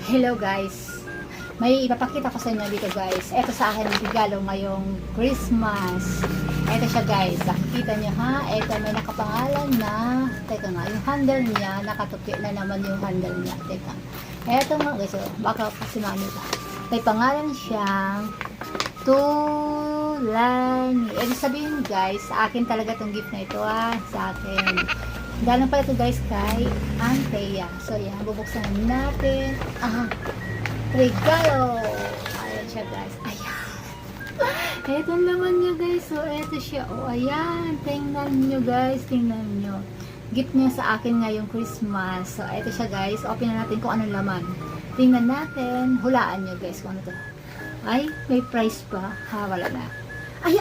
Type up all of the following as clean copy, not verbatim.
Hello guys, may ipapakita ko sa inyo dito guys. Ito sa akin regalo ngayong Christmas. Ito siya guys, nakikita nyo ha. Ito may nakapangalan na, teka nga, yung handle niya, nakatupi na naman yung handle niya. Teka, ito nga guys, baka kasi mami pa. May pangalan siyang Tulani. Ibig sabihin guys, sa akin talaga itong gift na ito sa akin. Galing pa ito guys kay Antea. So yan, bubuksan natin. Regalo. Ayan siya guys. Ayan. Ito naman niya guys. So ito siya. Oh, ayan. Tingnan nyo guys. Tingnan nyo. Gift niya sa akin ngayong Christmas. So ito siya guys. Open na natin kung anong laman. Tingnan natin. Hulaan nyo guys kung ano to. Ay, may price pa. Ha, wala na. Ay,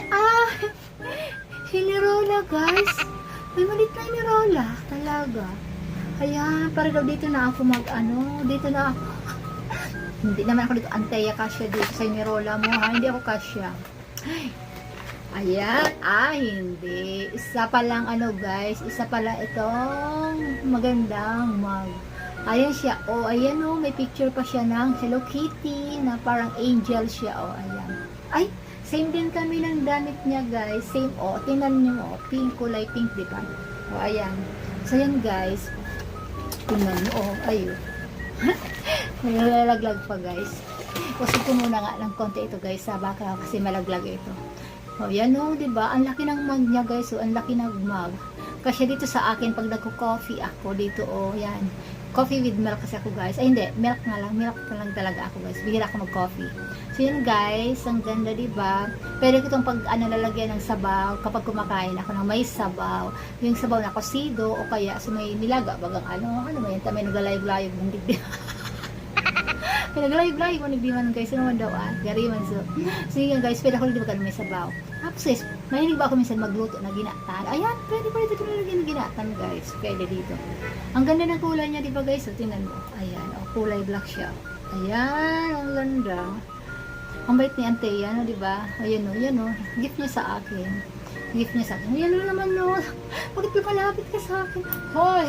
Hinirola guys. May malit na inirola. Talaga. Ayan, para daw dito na ako dito na ako. Hindi naman ako dito, Antea kasya dito sa inirola mo ha. Hindi ako kasya. Ayan, hindi. Isa pa lang guys, isa pala itong magandang mug. Ayan siya, ayan may picture pa siya ng Hello Kitty na parang angel siya, ayan. Ay, same din kami ng damit niya guys. Same, tingnan nyo, pink, kulay pink, diba? Ayan. So yan guys. Tingnan nyo, ayun. Malalaglag pa guys. Kusog ko muna nga ng konti ito guys, baka kasi malaglag ito. Yan diba? Ang laki ng mug niya guys, ang laki ng mug. Kasi dito sa akin, pag nagko-coffee ako dito, yan. Coffee with milk kasi ako guys. Ay hindi, milk na lang talaga ako guys. Bihira ako mag-coffee. So yun guys, ang ganda diba? Pero itong pag lalagyan ng sabaw, kapag kumakain ako ng may sabaw, yung sabaw na kosido o kaya sa may nilaga, bagang ano ba yan, may naglalayog-layog ng digdi. May naglalayog-layog ng digdiman guys, ano man daw gariman so yun guys, pwede ako dito may sabaw. Tapos guys, mahilig ba ako minsan magluto na ginatan? Ayan, pwede dito nalagyan ng ginatan guys, pwede dito. Ang ganda ng kulay niya diba guys, tingnan mo. Ayan, kulay black siya. Ayan, ang ganda. Ang bait ni Antea, diba? Ayan gift niya sa akin. Gift niya sa akin. Ayan naman bakit ka malapit ka sa akin? Hoy,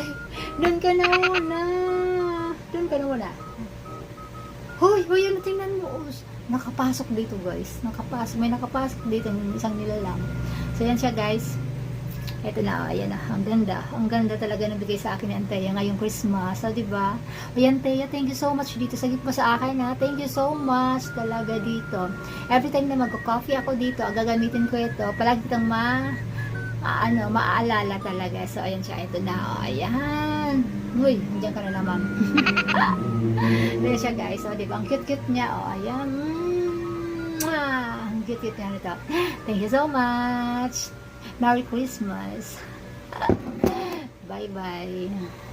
doon ka na muna. Hoy, tingnan mo. Nakapasok dito guys. May nakapasok dito ng isang nilalang. So yan siya guys. Ito na, ayan na, ang ganda. Ang ganda talaga nabigay sa akin ni Antea ngayong Christmas, diba? Ayan, Antea, thank you so much dito sa gift mo sa akin, Thank you so much talaga dito. Every time na mag-coffee ako dito, gagamitin ko ito. Palagi kitang maaalala talaga. So, ayan siya, ito na, ayan. Uy, nandiyan ka na naman. Ayan siya, guys. So, diba? Ang cute-cute niya, ayan. Ang cute-cute niya nito. Thank you so much. Merry Christmas. Bye-bye.